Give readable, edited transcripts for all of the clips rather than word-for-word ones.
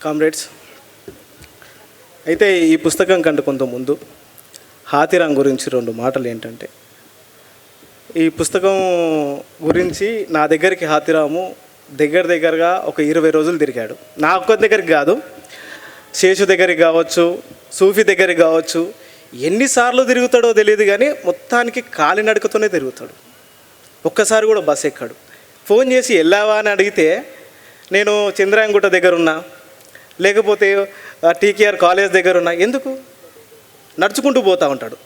Comrades, అయితే ఈ పుస్తకం కంటే కొంత ముందు హాతిరాం గురించి 2 మాటలు ఏంటంటే, ఈ పుస్తకం గురించి నా దగ్గరికి హాతిరాము దగ్గరగా ఒక 20 రోజులు తిరిగాడు. నా ఒక్క దగ్గరికి కాదు, శేషు దగ్గరికి కావచ్చు, సూఫీ దగ్గరికి కావచ్చు, ఎన్నిసార్లు తిరుగుతాడో తెలియదు కానీ మొత్తానికి కాలినడకతోనే తిరుగుతాడు. ఒక్కసారి కూడా బస్ ఎక్కాడు. ఫోన్ చేసి వెళ్ళావా అని అడిగితే నేను చంద్రాయంగుట్ట దగ్గర ఉన్నా, లేకపోతే టీకేఆర్ కాలేజ్ దగ్గర ఉన్నా, ఎందుకు నడుచుకుంటూ పోతూ ఉంటాడు.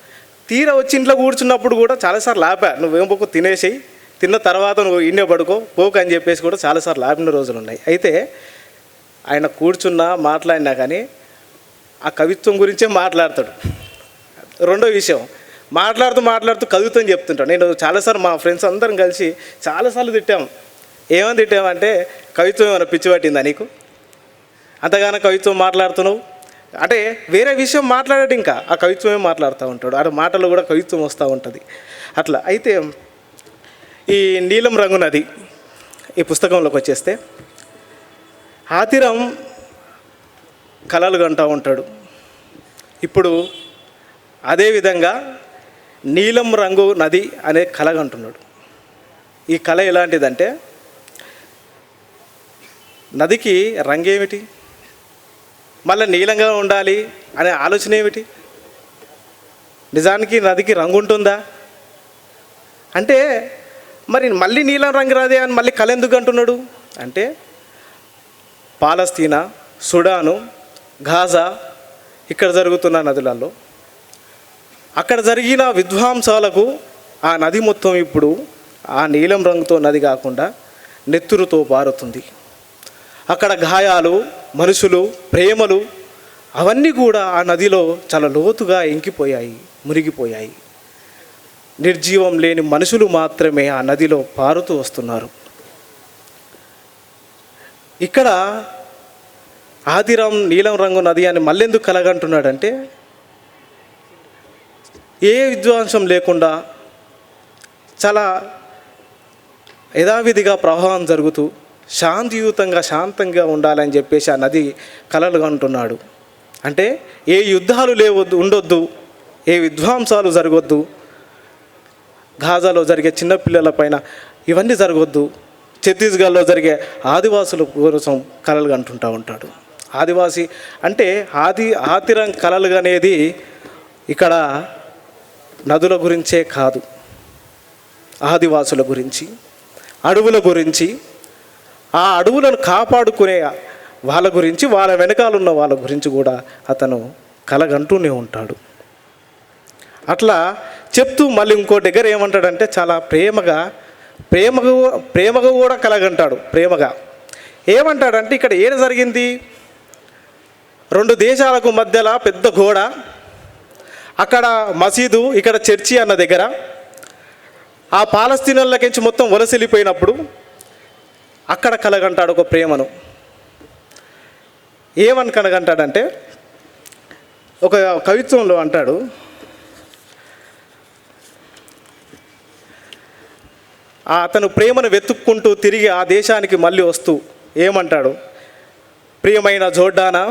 తీరా వచ్చి ఇంట్లో కూర్చున్నప్పుడు కూడా చాలాసార్లు ఆపా, నువ్వేం పోకు తినేసేయి, తిన్న తర్వాత నువ్వు ఇన్నే పడుకో పోకు అని చెప్పేసి కూడా చాలాసార్లు ఆపిన రోజులు ఉన్నాయి. అయితే ఆయన కూర్చున్నా మాట్లాడినా కానీ ఆ కవిత్వం గురించే మాట్లాడతాడు. రెండో విషయం, మాట్లాడుతూ కవిత్వం చెప్తుంటాడు. నేను చాలాసార్లు మా ఫ్రెండ్స్ అందరం కలిసి చాలాసార్లు తిట్టాము. ఏమని తిట్టామంటే, కవిత్వం ఏమైనా పిచ్చి పట్టిందా నీకు, అంతగానో కవిత్వం మాట్లాడుతున్నావు అంటే వేరే విషయం మాట్లాడాడు, ఇంకా ఆ కవిత్వమే మాట్లాడుతూ ఉంటాడు. ఆ మాటల్లో కూడా కవిత్వం వస్తూ ఉంటుంది అట్లా. అయితే ఈ నీలం రంగు నది ఈ పుస్తకంలోకి వచ్చేస్తే, హాతిరాం కలలు కంటూ ఉంటాడు. ఇప్పుడు అదేవిధంగా నీలం రంగు నది అనే కళ కంటున్నాడు. ఈ కళ ఎలాంటిదంటే, నదికి రంగేమిటి, మళ్ళీ నీలంగా ఉండాలి అనే ఆలోచన ఏమిటి, నిజానికి నదికి రంగు ఉంటుందా అంటే, మరి మళ్ళీ నీలం రంగు రాదే అని మళ్ళీ కళ ఎందుకు అంటున్నాడు అంటే, పాలస్తీనా, సుడాను, గాజా ఇక్కడ జరుగుతున్న నదులలో అక్కడ జరిగిన విధ్వంసాలకు ఆ నది మొత్తం ఇప్పుడు ఆ నీలం రంగుతో నది కాకుండా నెత్తురుతో పారుతుంది. అక్కడ గాయాలు, మనుషులు, ప్రేమలు అవన్నీ కూడా ఆ నదిలో చాలా లోతుగా ఇంకిపోయాయి, మునిగిపోయాయి. నిర్జీవం లేని మనుషులు మాత్రమే ఆ నదిలో పారుతూ వస్తున్నారు. ఇక్కడ హాతిరాం నీలం రంగు నది అని మళ్ళెందుకు కలగంటున్నాడంటే, ఏ విధ్వంసం లేకుండా చాలా యథావిధిగా ప్రవాహం జరుగుతూ శాంతంగా ఉండాలని చెప్పేసి ఆ నది కలలు కంటున్నాడు. అంటే ఏ యుద్ధాలు ఉండొద్దు, ఏ విధ్వంసాలు జరగొద్దు, గాజాలో జరిగే చిన్నపిల్లల పైన ఇవన్నీ జరగొద్దు, ఛత్తీస్గఢ్లో జరిగే ఆదివాసుల కోసం కలలు కంటుంటూ ఉంటాడు. ఆదివాసి అంటే హాతిరాం కలలు అనేది ఇక్కడ నదుల గురించే కాదు, ఆదివాసుల గురించి, అడవుల గురించి, ఆ అడవులను కాపాడుకునే వాళ్ళ గురించి, వాళ్ళ వెనకాలన్న వాళ్ళ గురించి కూడా అతను కలగంటూనే ఉంటాడు. అట్లా చెప్తూ మళ్ళీ ఇంకో దగ్గర ఏమంటాడంటే, చాలా ప్రేమగా కూడా కలగంటాడు. ప్రేమగా ఏమంటాడంటే, ఇక్కడ ఏం జరిగింది, 2 దేశాలకు మధ్యలో పెద్ద గోడ, అక్కడ మసీదు, ఇక్కడ చర్చి అన్న దగ్గర ఆ పాలస్తీనాలకించి మొత్తం వలసెళ్ళిపోయినప్పుడు అక్కడ కలగంటాడు ఒక ప్రేమను. ఏమని కలగంటాడంటే, ఒక కవిత్వంలో అంటాడు, అతను ప్రేమను వెతుక్కుంటూ తిరిగి ఆ దేశానికి మళ్ళీ వస్తూ ఏమంటాడు, ప్రియమైన జోర్డానా,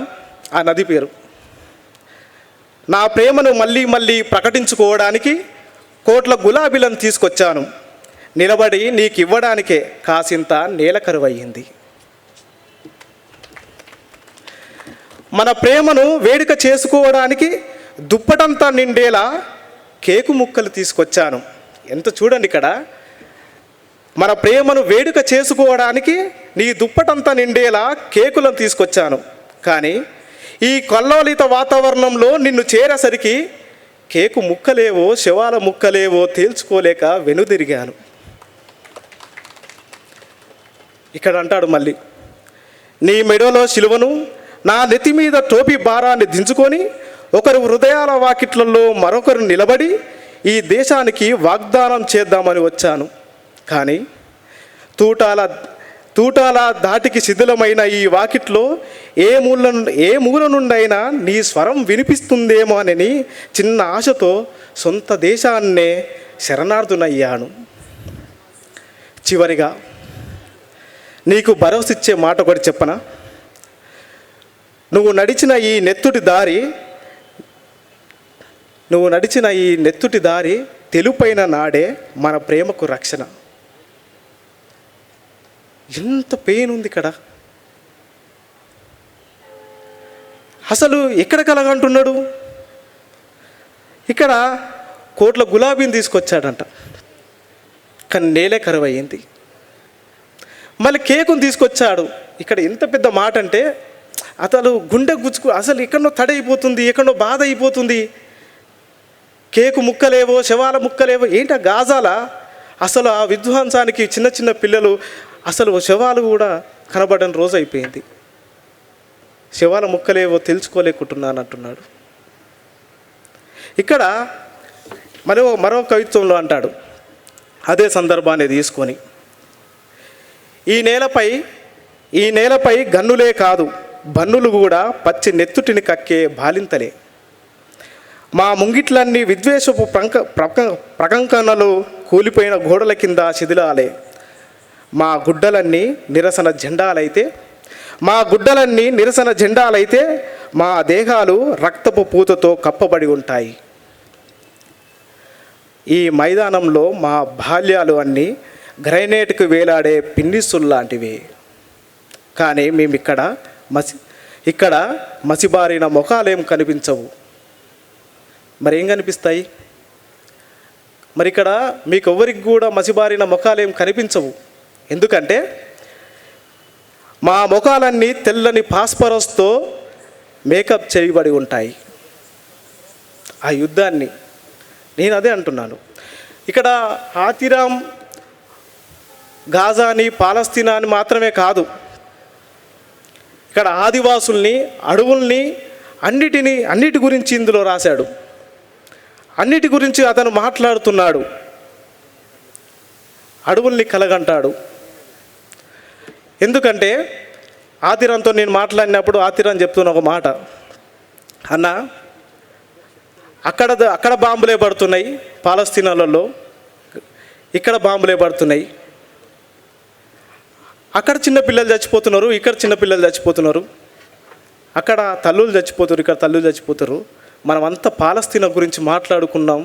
ఆ నది పేరు, నా ప్రేమను మళ్ళీ ప్రకటించుకోవడానికి కోట్ల గులాబీలను తీసుకొచ్చాను, నిలబడి నీకు ఇవ్వడానికే కాసింత నేల కరువయ్యింది. మన ప్రేమను వేడుక చేసుకోవడానికి దుప్పటంతా నిండేలా కేకు ముక్కలు తీసుకొచ్చాను. ఎంత చూడండి, ఇక్కడ మన ప్రేమను వేడుక చేసుకోవడానికి నీ దుప్పటంతా నిండేలా కేకులను తీసుకొచ్చాను, కానీ ఈ కల్లోలిత వాతావరణంలో నిన్ను చేరేసరికి కేకు ముక్కలేవో శవాల ముక్కలేవో తేల్చుకోలేక వెనుదిరిగాను. ఇక్కడ అంటాడు మళ్ళీ, నీ మెడలో శిలువను, నా నెత్తి మీద టోపీ భారాన్ని దించుకొని ఒకరు హృదయాల వాకిట్లలో మరొకరు నిలబడి ఈ దేశానికి వాగ్దానం చేద్దామని వచ్చాను, కానీ తూటాల దాటికి శిథిలమైన ఈ వాకిట్లో ఏ మూల నుండైనా నీ స్వరం వినిపిస్తుందేమో అని చిన్న ఆశతో సొంత దేశాన్నే శరణార్థునయ్యాను. చివరిగా నీకు భరోసా ఇచ్చే మాట ఒకటి చెప్పనా, నువ్వు నడిచిన ఈ నెత్తుటి దారి నువ్వు నడిచిన ఈ నెత్తుటి దారి తెలుపైన నాడే మన ప్రేమకు రక్షణ. ఎంత పెయిన్ ఉంది ఇక్కడ. అసలు ఎక్కడ కలగంటున్నాడు? ఇక్కడ కోట్ల గులాబీని తీసుకొచ్చాడంట, కానీ నేలే కరువు అయ్యింది. మళ్ళీ కేకును తీసుకొచ్చాడు. ఇక్కడ ఎంత పెద్ద మాట అంటే అసలు గుండె గుచ్చుకు అసలు ఎక్కడో తడైపోతుంది, ఎక్కడో బాధ అయిపోతుంది. కేకు ముక్కలేవో, శవాల ముక్కలేవో, ఏంటి గాజాల. అసలు ఆ విధ్వంసానికి చిన్న చిన్న పిల్లలు, అసలు శవాలు కూడా కనబడని రోజు అయిపోయింది. శవాల ముక్కలేవో తెలుసుకోలేకుంటున్నాను అంటున్నాడు. ఇక్కడ మరో కవిత్వంలో అంటాడు, అదే సందర్భాన్ని తీసుకొని, ఈ నేలపై గన్నులే కాదు బన్నులు కూడా పచ్చి నెత్తుటిని కక్కే బాలింతలే. మా ముంగిట్లన్నీ విద్వేషపు ప్రకంకణలు కూలిపోయిన గోడల కింద శిథిలాలే. మా గుడ్డలన్నీ నిరసన జెండాలైతే మా దేహాలు రక్తపు పూతతో కప్పబడి ఉంటాయి. ఈ మైదానంలో మా బాల్యాలు అన్నీ గ్రైనేట్కు వేలాడే పిన్నిసుల్లాంటివి. కానీ మేము ఇక్కడ మసిబారిన ముఖాలేం కనిపించవు. మరి ఏం కనిపిస్తాయి? మరి ఇక్కడ మీకు ఎవరికి కూడా మసిబారిన ముఖాలేం కనిపించవు. ఎందుకంటే మా ముఖాలన్నీ తెల్లని ఫాస్ఫరస్తో మేకప్ చేయబడి ఉంటాయి. ఆ యుద్ధాన్ని నేను అదే అంటున్నాను. ఇక్కడ హాతిరామ్ గాజాని, పాలస్తీనాని మాత్రమే కాదు, ఇక్కడ ఆదివాసుల్ని, అడవుల్ని, అన్నిటి గురించి ఇందులో రాశాడు. అన్నిటి గురించి అతను మాట్లాడుతున్నాడు. అడవుల్ని కలగంటాడు. ఎందుకంటే ఆతిరాంతో నేను మాట్లాడినప్పుడు ఆతిరాన్ చెప్తున్న ఒక మాట, అన్న అక్కడ బాంబులే పడుతున్నాయి పాలస్తీనాలలో, ఇక్కడ బాంబులే పడుతున్నాయి. అక్కడ చిన్నపిల్లలు చచ్చిపోతున్నారు, ఇక్కడ చిన్నపిల్లలు చచ్చిపోతున్నారు. అక్కడ తల్లులు చచ్చిపోతారు, ఇక్కడ తల్లులు చచ్చిపోతారు. మనమంతా పాలస్తీనా గురించి మాట్లాడుకున్నాం.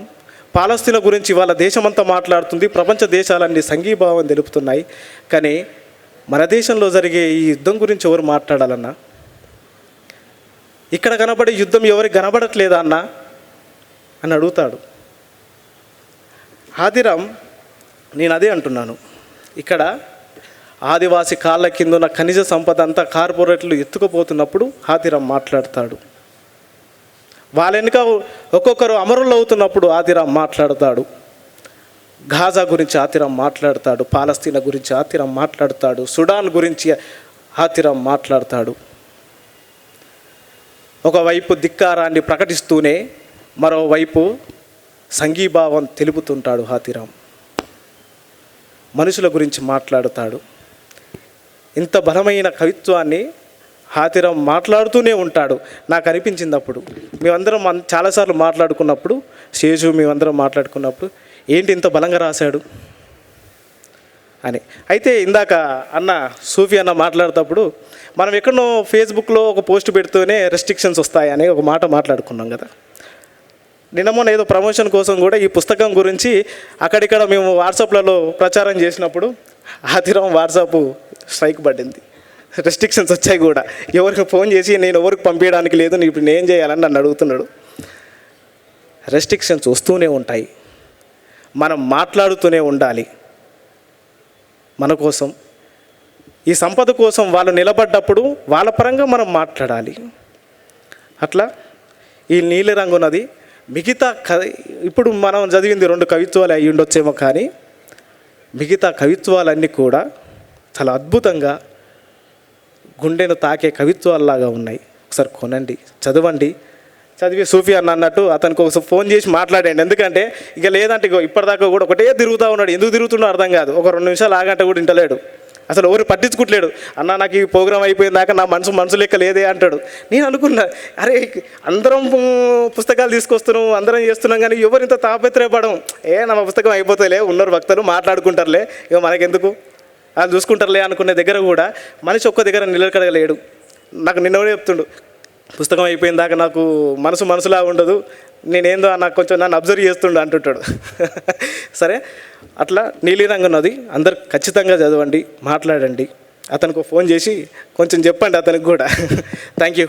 పాలస్తీనా గురించి వాళ్ళ దేశమంతా మాట్లాడుతుంది, ప్రపంచ దేశాలన్నీ సంఘీభావం తెలుపుతున్నాయి. కానీ మన దేశంలో జరిగే ఈ యుద్ధం గురించి ఎవరు మాట్లాడాలన్నా? ఇక్కడ కనబడే యుద్ధం ఎవరికి కనబడట్లేదా అన్న అని అడుగుతాడు హాతిరామ్. నేను అదే అంటున్నాను. ఇక్కడ ఆదివాసి కాళ్ళ కింద ఉన్న ఖనిజ సంపద అంతా కార్పొరేట్లు ఎత్తుకుపోతున్నప్పుడు హాతిరామ్ మాట్లాడతాడు. వాళ్ళ వెనుక ఒక్కొక్కరు అమరులు అవుతున్నప్పుడు హాతిరామ్ మాట్లాడతాడు. గాజా గురించి హాతిరామ్ మాట్లాడతాడు, పాలస్తీనా గురించి హాతిరామ్ మాట్లాడతాడు, సుడాన్ గురించి హాతిరామ్ మాట్లాడతాడు. ఒకవైపు ధిక్కారాన్ని ప్రకటిస్తూనే మరోవైపు సంఘీభావం తెలుపుతుంటాడు హాతిరామ్. మనుషుల గురించి మాట్లాడుతాడు. ఇంత బలమైన కవిత్వాన్ని హాతిరామ్ మాట్లాడుతూనే ఉంటాడు. నాకు అనిపించింది అప్పుడు, మేమందరం చాలాసార్లు మాట్లాడుకున్నప్పుడు, శేషు మేమందరం మాట్లాడుకున్నప్పుడు, ఏంటి ఇంత బలంగా రాశాడు అని. అయితే ఇందాక అన్న సూఫీ అన్న మాట్లాడేటప్పుడు మనం ఎక్కడో ఫేస్బుక్లో ఒక పోస్ట్ పెడుతూనే రెస్ట్రిక్షన్స్ వస్తాయని ఒక మాట మాట్లాడుకున్నాం కదా. నిన్న ఏదో ప్రమోషన్ కోసం కూడా ఈ పుస్తకం గురించి అక్కడిక్కడ మేము వాట్సాప్లలో ప్రచారం చేసినప్పుడు హాతిరామ్ వాట్సాప్ స్ట్రైక్ పడింది, రెస్ట్రిక్షన్స్ వచ్చాయి కూడా. ఎవరికి ఫోన్ చేసి నేను ఎవరికి పంపించడానికి లేదు, ఇప్పుడు నేను చేయాలని నన్ను అడుగుతున్నాడు. రెస్ట్రిక్షన్స్ వస్తూనే ఉంటాయి, మనం మాట్లాడుతూనే ఉండాలి. మన కోసం, ఈ సంపద కోసం వాళ్ళు నిలబడ్డప్పుడు వాళ్ళ పరంగా మనం మాట్లాడాలి. అట్లా ఈ నీలిరంగు నది మిగతా ఇప్పుడు మనం చదివింది 2 కవిత్వాలు అయ్యి ఉండొచ్చేమో, కానీ మిగతా కవిత్వాలన్నీ కూడా చాలా అద్భుతంగా గుండెను తాకే కవిత్వాల్లాగా ఉన్నాయి. ఒకసారి కొనండి, చదవండి. చదివి సూఫీ అన్న అన్నట్టు అతనికి ఒకసారి ఫోన్ చేసి మాట్లాడండి. ఎందుకంటే ఇక లేదంటే ఇప్పటిదాకా కూడా ఒకటే తిరుగుతూ ఉన్నాడు. ఎందుకు తిరుగుతుండో అర్థం కాదు. ఒక 2 నిమిషాలు ఆగంటే కూడా ఇంటలేడు, అసలు ఎవరు పట్టించుకుంటలేడు. అన్న నాకు ఈ ప్రోగ్రాం అయిపోయిన దాకా నా మనసు లెక్క లేదే అంటాడు. నేను అనుకున్నా, అరే అందరం పుస్తకాలు తీసుకొస్తున్నాం, అందరం చేస్తున్నాం, కానీ ఎవరు ఇంత తాపత్రయపడం, నా పుస్తకం అయిపోతాయిలే, ఉన్నారు భక్తులు మాట్లాడుకుంటారులే, ఇక మనకెందుకు, వాళ్ళు చూసుకుంటారులే అనుకునే దగ్గర కూడా మనిషి ఒక్క దగ్గర నిలకడగలేడు. నాకు నిన్న చెప్తుండు, పుస్తకం అయిపోయిన దాకా నాకు మనసులా ఉండదు, నేనేందో నాకు కొంచెం నన్ను అబ్జర్వ్ చేస్తుండే అంటుంటాడు. సరే, అట్లా నీలిరంగు నది అందరు ఖచ్చితంగా చదవండి, మాట్లాడండి. అతనికి ఫోన్ చేసి కొంచెం చెప్పండి అతనికి కూడా. Thank you.